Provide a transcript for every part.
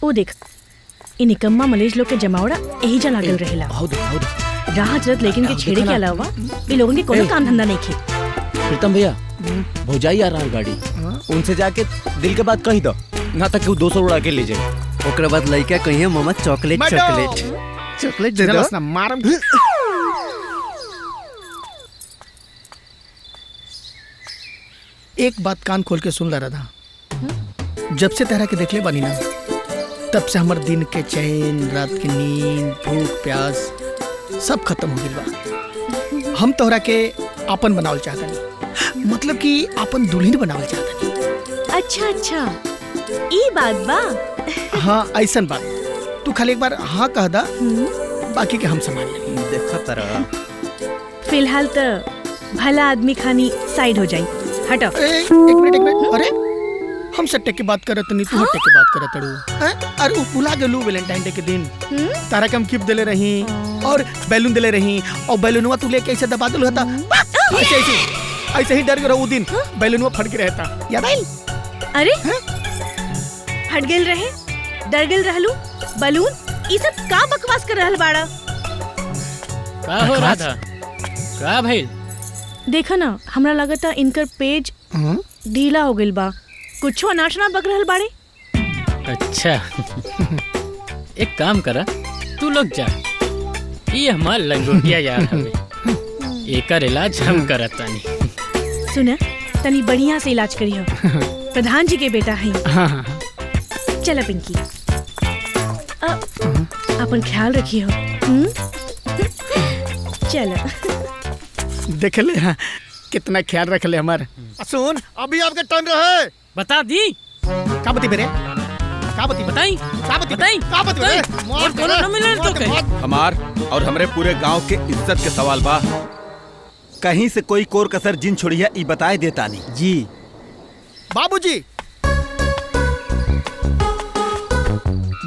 ओ देख, इ निकम्मा मलेज लोग के जमावड़ा यही जा लागल रहेला। राह चलत लेकिन के छेड़े के अलावा इ लोगन के कोनो काम धंधा नहीं खे। प्रीतम भैया, भौजाई आ रहा गाड़ी, उनसे जाके दिल के बात कही दो, ना तक वो 200 उड़ा के ले जाए। ओकरे बाद लइका कहिए मामा चॉकलेट चॉकलेट चॉकलेट दे दो ना मारम। एक बात कान खोल के सुन ला रहा था। जब से तेरा के देख ले बानी ना, तब से हमारे दिन के चैन, रात की नींद, भूख प्यास सब खत्म हो गई बा। हम तोहरा के आपन बनावल चाहतनी, मतलब कि आपन दुल्हन बनावल चाहतनी। अच्छा अच्छा, ई बात बा। हाँ ऐसन बात, तू खाली एक बार हाँ कह दा, बाकी के हम संभाल लेंगे। देखा तरह फिलहाल तो भला आदमी खानी साइड हो जाई। हटो। एक मिनट। अरे हम सट्टे की बात करत नहीं, तू हट्टे की बात करत अड़ू। अरे वो भुला गेलू वैलेंटाइन डे के दिन तारा के हम गिफ्ट देले रही और बैलून देले रही, और बैलूनवा तू लेके ऐसे दबा देलू था। ऐसे ही डर गए वो दिन, बैलूनवा फट के रहता, याद आइल? अरे फट गेल रहे, डर गेल रहलू, बलून ई सब का बकवास कर रहल बाड़ा? का हो रहा था? का भइल? देखा ना, हमरा लगता इनकर पेज ढीला हो गइल बा, कुछो अनाशना बक रहल बाड़े। अच्छा एक काम करा, तू लोग जा, ये हमार लंगोटिया यार हवे, एकर इलाज हम करत तानी। सुना, तनी बढ़िया से इलाज करियो, प्रधान जी के बेटा है। चला पिंकी, अपन ख्याल रखियो। चलो। देख ले हाँ, कितना ख्याल रख ले हमार। सुन, अभी आपके टर्न रहे। बता दी का बती बेरे? का बती बताई? का बती बताई? का बती बेरे? और कोनो न मिले तो के हमार और हमरे पूरे गांव के इज्जत के सवाल बा। कहीं से कोई कोर कसर जिन छोड़ी है ई बताए देता नहीं जी।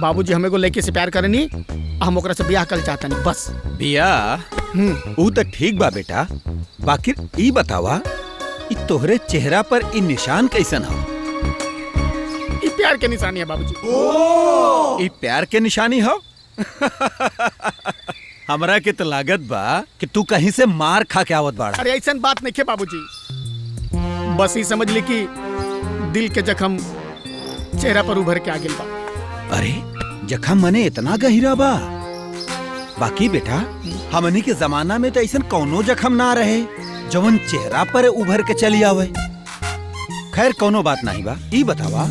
बाबूजी हमें को लेके से प्यार करनी, हम ओकरा से ब्याह कर चाहता नहीं बस। बिया ऊ तो ठीक बा बेटा, बाकी ई बतावा ई तोहरे चेहरा पर ई निशान कैसन हो? ई प्यार के निशानी है बाबूजी। ई प्यार के निशानी हो? हमरा के तो लागत बा कि तू कहीं से मार खा के आवत बाड़ा। अरे ऐसा बात नहीं है बाबूजी, बस ही समझ ली कि दिल के जख्म चेहरा पर उभर के आ गिल बा। अरे जख्म मने इतना गहिरा बा? बाकी बेटा हमनी के जमाना में तो ऐसा कौनो जख्म ना रहे जवन चेहरा पर उभर के चली आवे। खैर कोनो बात नहीं बा, ई बतावा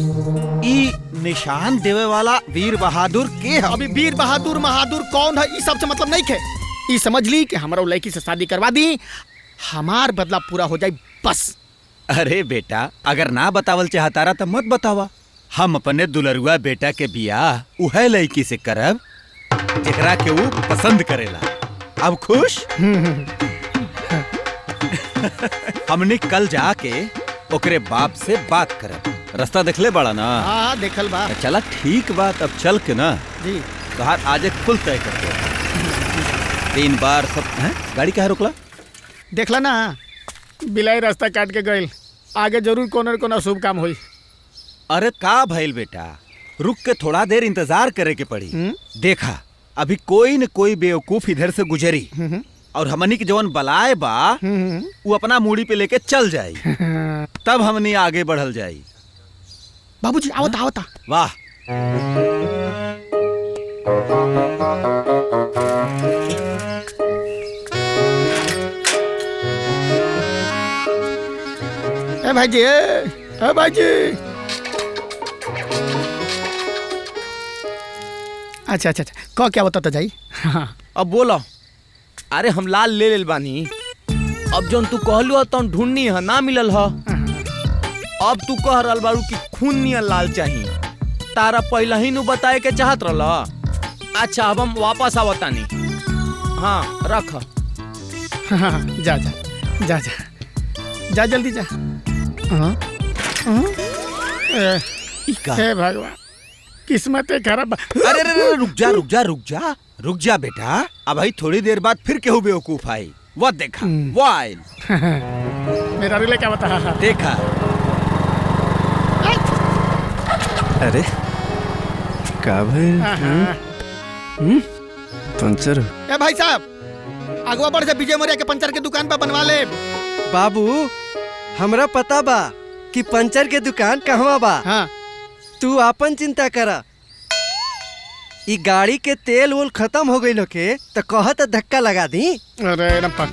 ई निशान देवे वाला वीर बहादुर के है? अभी वीर बहादुर महादुर कौन है ई सब से मतलब नहीं है। ई समझ ली कि हमारा लड़की से शादी करवा दी, हमार बदला पूरा हो जाए बस। अरे बेटा अगर ना बतावल चाहतारा तो मत बतावा, हम अपने दुलरुआ बेटा के बियाह उहे लड़की से करब जेकरा के वो पसंद करेला। अब खुश? हमने कल जाके ओकरे बाप से बात करब। रास्ता देखले बड़ा ना? हाँ देखल बा। चला ठीक बात, अब चल के ना जी कहा आज एक फुल तय करते 3 बार सब हैं? गाड़ी कहाँ रोकला? देखला ना, बिलाई रास्ता काट के गइल, आगे जरूर कोनो न कोनो शुभ काम होई। अरे का भइल बेटा, रुक के थोड़ा देर इंतजार करे के पड़ी। देखा अभी कोई न कोई बेवकूफ इधर से गुजरी और हमनी के जवन बलाए बा वो अपना मूड़ी पे लेके चल जाई, तब हमनी आगे बढ़ल जाई। बाबूजी आवता आवता। वाह ए भाईजी, ए भाईजी। अच्छा अच्छा अच्छा, कह क्या बता जाई? अब बोलो। अरे हम लाल ले लेल बानी, अब जोन तू कहलू तो ढूंढनी है ना मिलल है। अब तू कह रहल बारू कि खून नियर लाल चाहिए, तारा पहले ही नु बताए के चाहत रहल। अच्छा अब हम वापस आवतानी। हाँ रख। जा जा जा जा जा जल्दी जा। हे भगवान, किस्मत खराब। अरे रे रुक जा रुक जा रुक जा रुक जा बेटा, अब भाई थोड़ी देर बाद फिर केहू बेवकूफ आई। वो देखा वो आयल। मेरा रिले क्या बता? देखा। अरे का भाई पंचर ए भाई साहब अगवा बढ़ से विजय मौर्य के पंचर के दुकान पर बनवा ले। बाबू हमरा पता बा कि पंचर के दुकान कहवा बा। हाँ तू आपन चिंता करा। ई गाड़ी के तेल वोल खत्म हो गई के तो कहत धक्का लगा दी। अरे नंपर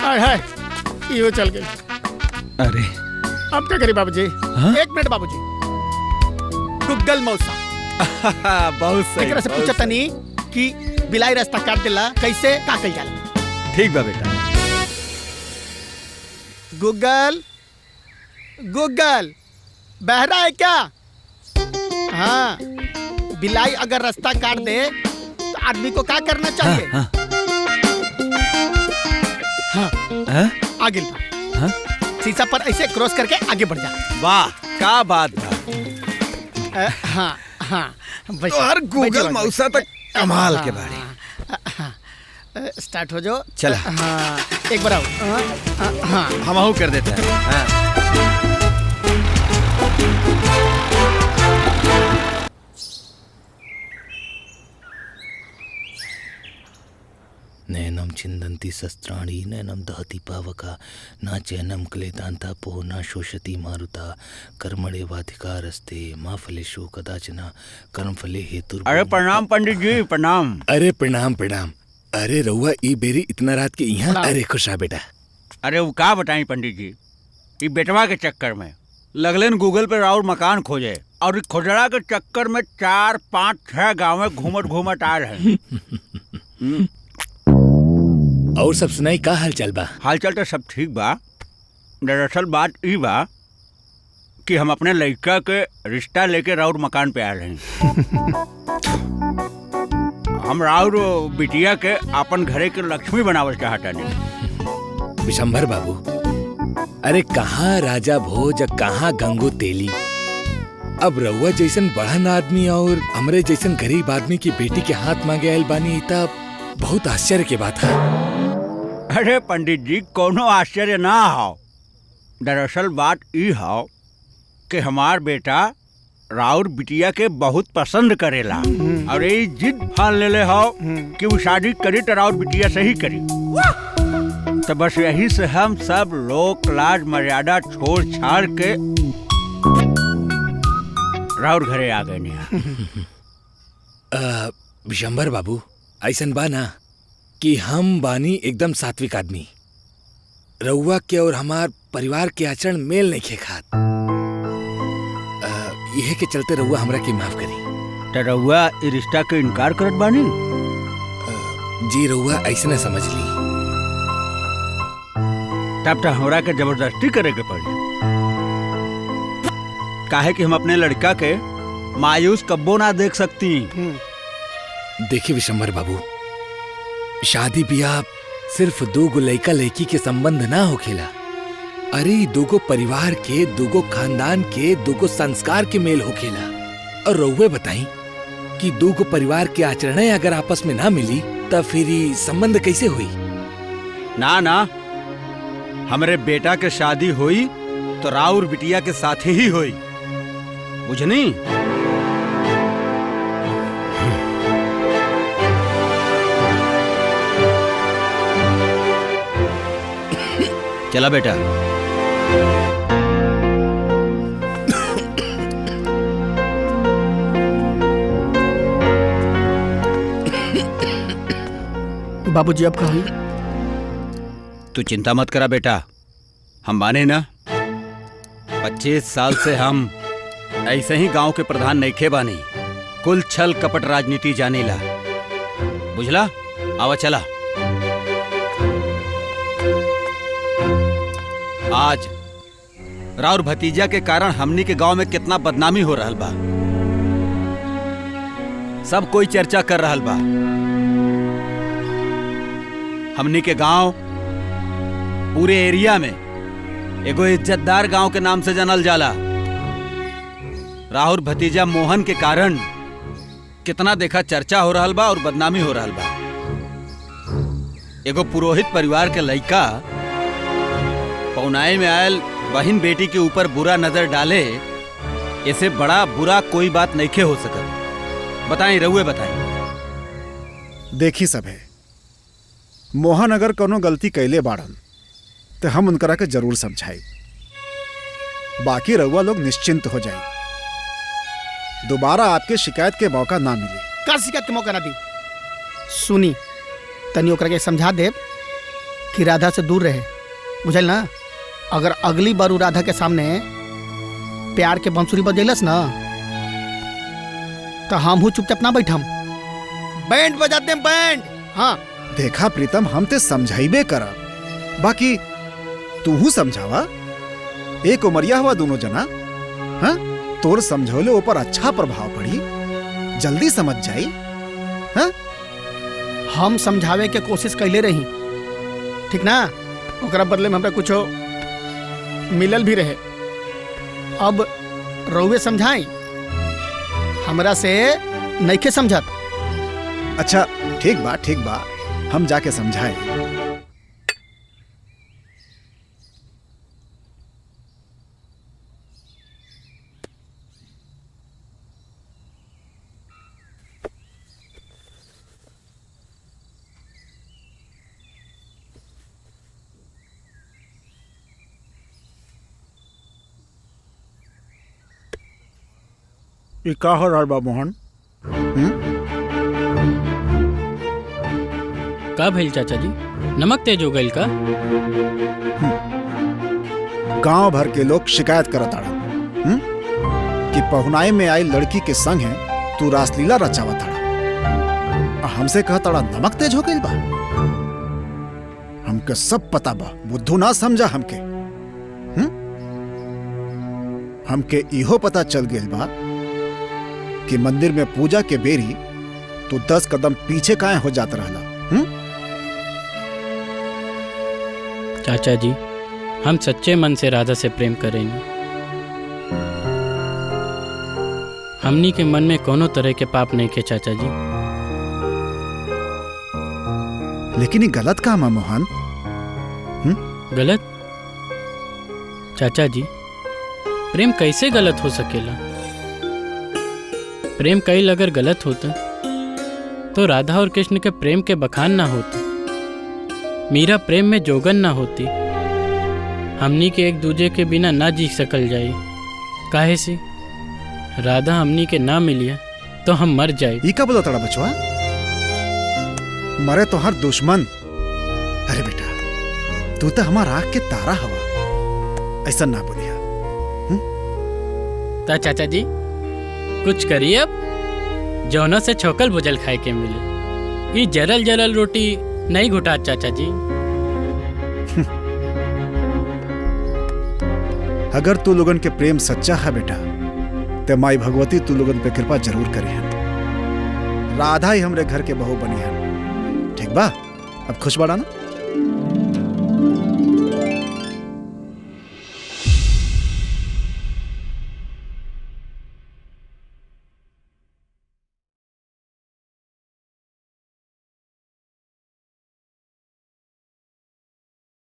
हाय हाय ये चल गई। अरे अब क्या करी बाबूजी? हाँ? 1 मिनट बाबूजी। गुग्गल मौसा बहुत सही एकरा से बहुत पूछत सही। तनी कि बिलाई रास्ता काट देला कैसे का कइल जाला। ठीक बा बेटा। गूगल गूगल बहरा है क्या? हाँ बिलाई अगर रास्ता काट दे तो आदमी को क्या करना चाहिए? हाँ आगे बढ़। हाँ? शीशा पर ऐसे क्रॉस करके आगे बढ़ जा। वाह क्या बात बा। हाँ हाँ बस तो हर गूगल बस, मौसा तक कमाल के बारे। स्टार्ट हो जाओ। चल। हाँ एक बार आओ। हाँ हम कर देते हैं। हाँ। नैनम छिन्दन्ति शस्त्राणि नैनम दहति पावका न चैनम क्लेदान्ता पो न शोषति मारुता कर्मण्येवाधिकारस्ते मा फलेषु कदाचन कर्मफले हेतु। अरे प्रणाम पंडित जी प्रणाम। अरे प्रणाम प्रणाम। अरे रउआ ई बेरी इतना रात के यहाँ। प्रणाम। अरे खुशा बेटा। अरे वो का बताई पंडित जी, ये बेटवा के चक्कर में लगलन गूगल पे राउर मकान खोजे और ई खोजड़ा के चक्कर में 4 5 6 गाँव में घूमट घूमट आ रहे हैं। और सब सुनाई का हाल चाल बा? हालचाल तो सब ठीक बा। दरअसल बात ई बा कि हम अपने लड़का के रिश्ता लेके राउर मकान पे आ रहे हैं। हम राउर बिटिया के अपन घरे के लक्ष्मी बनावल चाहता नहीं। विशंभर बाबू, अरे कहाँ राजा भोज कहाँ गंगू तेली। अब रउआ जैसन बढ़न आदमी और हमरे जैसन गरीब आदमी की बेटी के हाथ मांगे आयल बानी तब बहुत आश्चर्य के बात है। अरे पंडित जी कोनो आश्चर्य ना हो। दरअसल बात ई हो कि हमार बेटा राउर बिटिया के बहुत पसंद करेला और ये जिद ठान लेले हो कि वो शादी करी तो राउर बिटिया से ही करी। तो बस यही से हम सब लोक लाज मर्यादा छोड़ छाड़ के राउर घरे आ गए नहीं। विशंभर बाबू, ऐसन बा ना कि हम बानी एकदम सात्विक आदमी। रउआ के और हमार परिवार के आचरण मेल नहीं खे खात। यह के चलते रउआ हमरा की माफ करी। तो रउआ ये रिश्ता के इनकार करत बानी? जी रउआ ऐसे न समझ ली। तब तो हमरा के जबरदस्ती करे के पड़ी। काहे कि हम अपने लड़का के मायूस कब्बो ना देख सकती। देखिए विशंभर बाबू, शादी ब्याह सिर्फ 2 लड़का लड़की के संबंध ना होखेला। अरे 2 परिवार के 2 खानदान के 2 संस्कार के मेल होखेला। और रउवे बताई कि 2 परिवार के आचरणें अगर आपस में ना मिली तब फिर ये संबंध कैसे हुई? ना ना, हमरे बेटा के शादी हुई तो राउर बिटिया के साथ ही हुई, बुझनी? चला बेटा। बाबूजी अब कहा तू चिंता मत करा बेटा, हम माने ना। 25 साल से हम ऐसे ही गांव के प्रधान नइखे बानी। कुल छल कपट राजनीति जानीला, बुझला? आवा चला। आज राउर भतीजा के कारण हमनी के गांव में कितना बदनामी हो रहल बा। सब कोई चर्चा कर रहल बा। हमनी के गांव पूरे एरिया में एगो इज्जतदार गांव के नाम से जानल जाला। राहुल भतीजा मोहन के कारण कितना देखा चर्चा हो रहल बा और बदनामी हो रहल बा। एगो पुरोहित परिवार के लड़का पौनाई में आयल बहन बेटी के ऊपर बुरा नजर डाले ऐसे बड़ा बुरा कोई बात नहीं हो सकत। बताएं रउए बताएं। देखी सब है, मोहन अगर कोनो गलती कैले बाड़न तो हम उनकरा के जरूर समझाई। बाकी रउआ लोग निश्चिंत हो जाए, दोबारा आपके शिकायत के मौका ना मिले। का शिकायत के मौका ना दी। सुनी तनी ओकरा के समझा देब कि राधा से दूर रहे, बुझल ना। अगर अगली बार उ राधा के सामने प्यार के बंसुरी बजेलस ना तो हम हूँ चुपचाप ना बैठम, बैंड बजा देम बैंड। हाँ देखा प्रीतम, हम ते समझाइबे करब, बाकी तूहू समझावा। एक उमरिया हुआ दोनों जना। हाँ, तोर समझौले ऊपर अच्छा प्रभाव पड़ी, जल्दी समझ जाई। हाँ, हम समझावे के कोशिश कैले रही, ठीक ना। ओकरा बदले में हमरा कुछ मिलल भी रहे। अब रउवे समझाई, हमरा से नइखे समझत। अच्छा ठीक बा, हम जाके समझाए। ये का हो रहा बा मोहन? का भइल चाचा जी, नमक तेज हो गइल का? गांव भर के लोग शिकायत करत आड़ा कि पहुनाई में आई लड़की के संग है तू रासलीला रचावत आड़ा। हमसे कहत आड़ा नमक तेज हो गइल बा। हमके सब पता बा, बुद्धू ना समझा हमके। हमके इहो पता चल गइल बा कि मंदिर में पूजा के बेरी तू 10 कदम पीछे काहे हो जात रहला। चाचा जी, हम सच्चे मन से राधा से प्रेम करेंगे। हमनी के मन में कोनो तरह के पाप नहीं के चाचा जी। लेकिन ये गलत काम है मोहन। गलत? चाचा जी, प्रेम कैसे गलत हो सकेला? प्रेम कईल अगर गलत होता तो राधा और कृष्ण के प्रेम के बखान ना होते, मीरा प्रेम में जोगन ना होती, हमनी के एक दूजे के बिना ना जी सकल जाई। काहे से? राधा हमनी के ना मिलिया तो हम मर जाए। ई का बोला तड़ा बचवा? मरे तो हर दुश्मन। अरे बेटा, तू तो हमारा आँख के तारा हवा, ऐसा ना बोलिया। ता चाचा जी कुछ करिए अब, जौना से छोकल भुजल खाए के मिले। ये जरल जरल रोटी नहीं घुटा चाचा जी। अगर तू लोगन के प्रेम सच्चा है बेटा, तो माई भगवती तू लोगन पे कृपा जरूर करी है। राधा ही हमरे घर के बहू बनी है, ठीक बा? अब खुश बाड़ा ना?